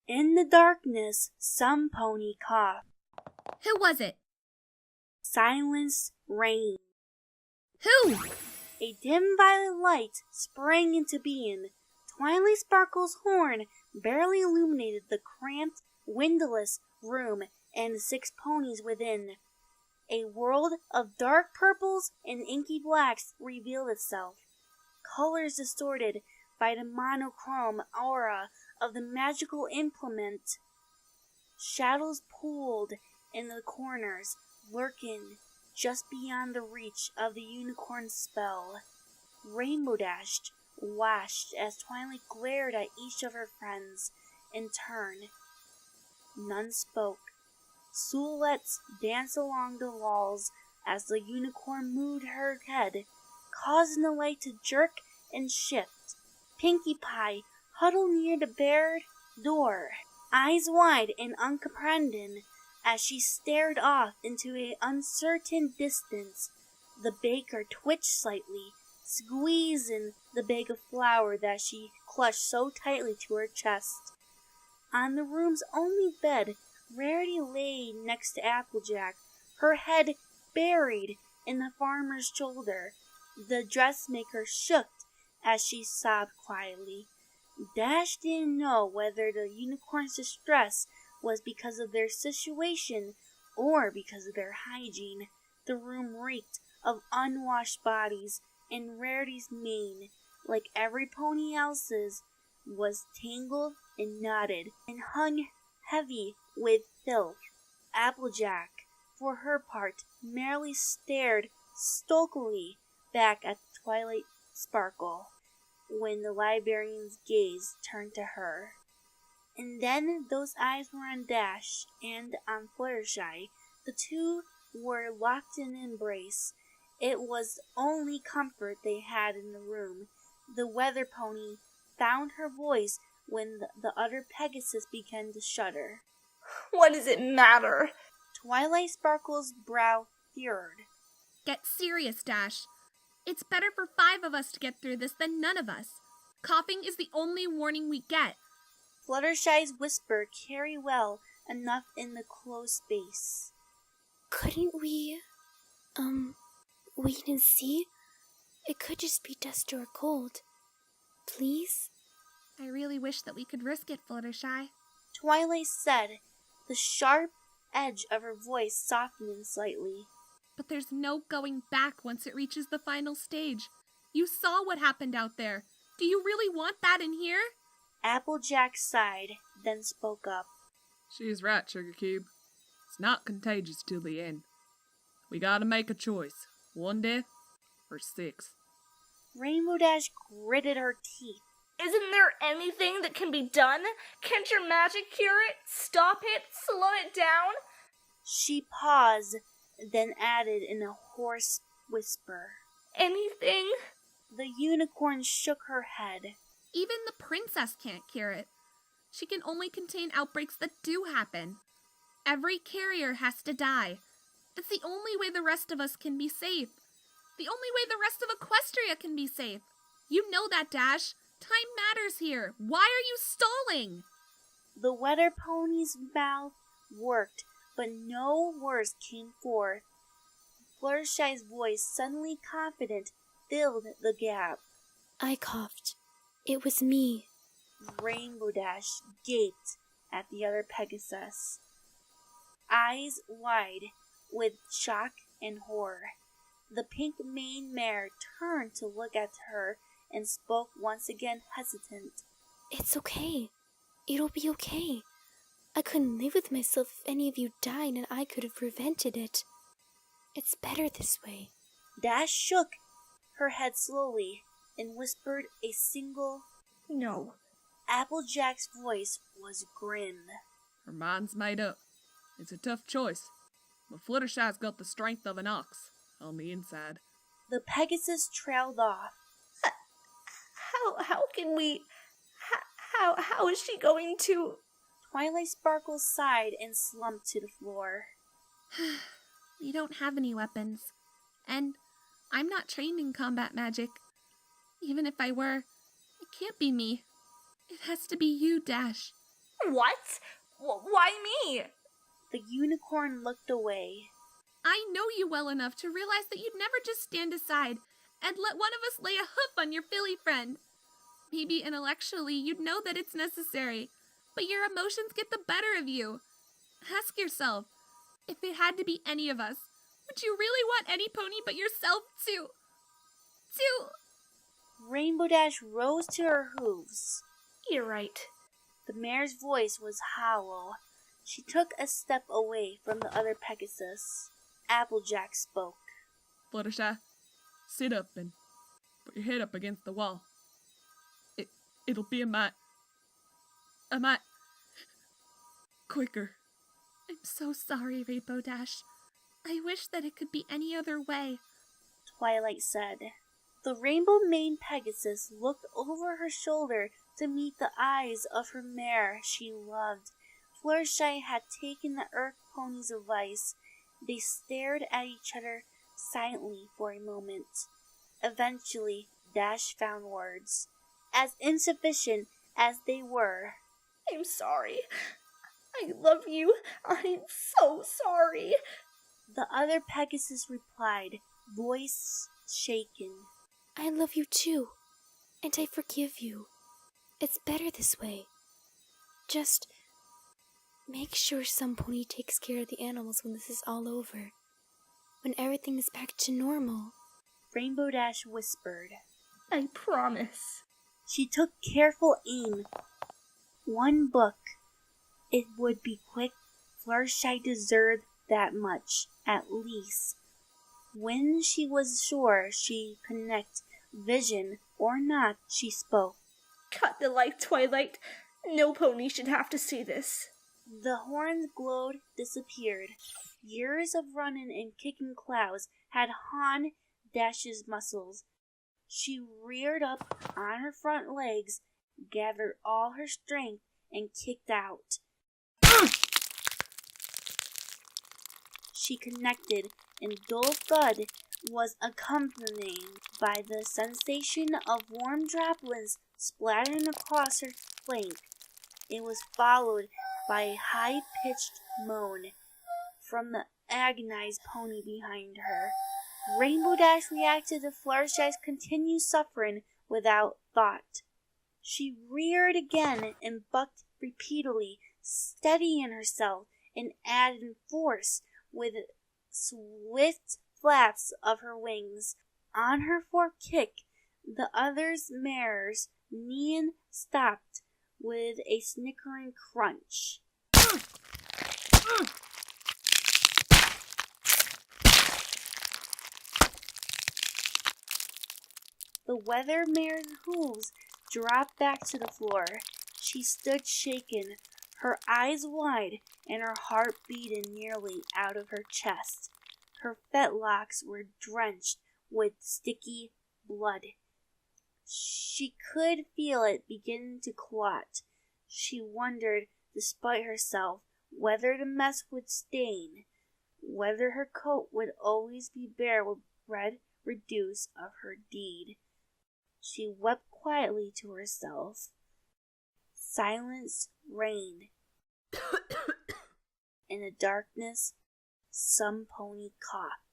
In the darkness, some pony coughed. Who was it? Silence reigned. Who? A dim violet light sprang into being. Twilight Sparkle's horn barely illuminated the cramped, windowless room and the 6 ponies within. A world of dark purples and inky blacks revealed itself, colors distorted by the monochrome aura of the magical implement. Shadows pooled in the corners, lurking just beyond the reach of the unicorn's spell. Rainbow Dash watched as Twilight glared at each of her friends in turn. None spoke. Silhouettes danced along the walls as the unicorn moved her head, causing the light to jerk and shift. Pinkie Pie huddled near the barred door, eyes wide and uncomprehending as she stared off into an uncertain distance. The baker twitched slightly, squeezing the bag of flour that she clutched so tightly to her chest. On the room's only bed, Rarity lay next to Applejack, her head buried in the farmer's shoulder. The dressmaker shook as she sobbed quietly. Dash didn't know whether the unicorn's distress was because of their situation or because of their hygiene. The room reeked of unwashed bodies, and Rarity's mane, like every pony else's, was tangled and knotted and hung heavy with filth. Applejack, for her part, merely stared sulkily back at Twilight Sparkle when the librarian's gaze turned to her. And then those eyes were on Dash and on Fluttershy. The two were locked in an embrace. It was the only comfort they had in the room. The weather pony found her voice when the other Pegasus began to shudder. What does it matter? Twilight Sparkle's brow furrowed. Get serious, Dash. It's better for 5 of us to get through this than none of us. Coughing is the only warning we get. Fluttershy's whisper carried well enough in the closed space. Couldn't we, wait and see? It could just be dust or cold. Please? I really wish that we could risk it, Fluttershy. Twilight said, the sharp edge of her voice softening slightly. But there's no going back once it reaches the final stage. You saw what happened out there. Do you really want that in here? Applejack sighed, then spoke up. She's right, Sugar Cube. It's not contagious till the end. We gotta make a choice. 1 death or 6. Rainbow Dash gritted her teeth. Isn't there anything that can be done? Can't your magic cure it? Stop it? Slow it down? She paused, then added in a hoarse whisper. Anything? The unicorn shook her head. Even the princess can't cure it. She can only contain outbreaks that do happen. Every carrier has to die. It's the only way the rest of us can be safe. The only way the rest of Equestria can be safe. You know that, Dash. Time matters here. Why are you stalling? The weather pony's mouth worked, but no words came forth. Fluttershy's voice, suddenly confident, filled the gap. I coughed. It was me. Rainbow Dash gaped at the other Pegasus, eyes wide with shock and horror. The pink maned mare turned to look at her and spoke once again hesitant. It's okay. It'll be okay. I couldn't live with myself if any of you died and I could have prevented it. It's better this way. Dash shook her head slowly and whispered a single No. Applejack's voice was grim. Her mind's made up. It's a tough choice, but Fluttershy's got the strength of an ox on the inside. The Pegasus trailed off. How can we... How is she going to... Twilight Sparkle sighed and slumped to the floor. We don't have any weapons. And I'm not trained in combat magic. Even if I were, it can't be me. It has to be you, Dash. What? Why me? The unicorn looked away. I know you well enough to realize that you'd never just stand aside and let one of us lay a hoof on your filly friend. Maybe intellectually you'd know that it's necessary, but your emotions get the better of you. Ask yourself, if it had to be any of us, would you really want any pony but yourself to... Rainbow Dash rose to her hooves. You're right. The mare's voice was hollow. She took a step away from the other Pegasus. Applejack spoke. Fluttershy, sit up and put your head up against the wall. It'll be a mite quicker. I'm so sorry, Rainbow Dash. I wish that it could be any other way. Twilight said. The rainbow-maned Pegasus looked over her shoulder to meet the eyes of her mare she loved. Fluttershy had taken the Earth Pony's advice. They stared at each other silently for a moment. Eventually, Dash found words, as insufficient as they were. I'm sorry. I love you. I'm so sorry. The other Pegasus replied, voice shaken. I love you too, and I forgive you. It's better this way. Just make sure some pony takes care of the animals when this is all over. When everything is back to normal. Rainbow Dash whispered. I promise. She took careful aim. One book. It would be quick. Fluttershy deserved that much, at least. When she was sure she'd connect vision or not, she spoke. Cut the light, Twilight. No pony should have to see this. The horns glowed, disappeared. Years of running and kicking clouds had honed Dash's muscles. She reared up on her front legs, gathered all her strength, and kicked out. She connected, and dull thud was accompanied by the sensation of warm droplets splattering across her flank. It was followed by a high-pitched moan from the agonized pony behind her. Rainbow Dash reacted to Fluttershy's continued suffering without thought. She reared again and bucked repeatedly, steadying herself and adding force with swift flaps of her wings. On her fourth kick, the other's mare's neigh stopped with a snickering crunch. The weather mare's hooves dropped back to the floor. She stood shaken, her eyes wide, and her heart beating nearly out of her chest. Her fetlocks were drenched with sticky blood. She could feel it beginning to clot. She wondered, despite herself, whether the mess would stain, whether her coat would always be bare with red reduce of her deed. She wept quietly to herself. Silence reigned. In the darkness, some pony coughed.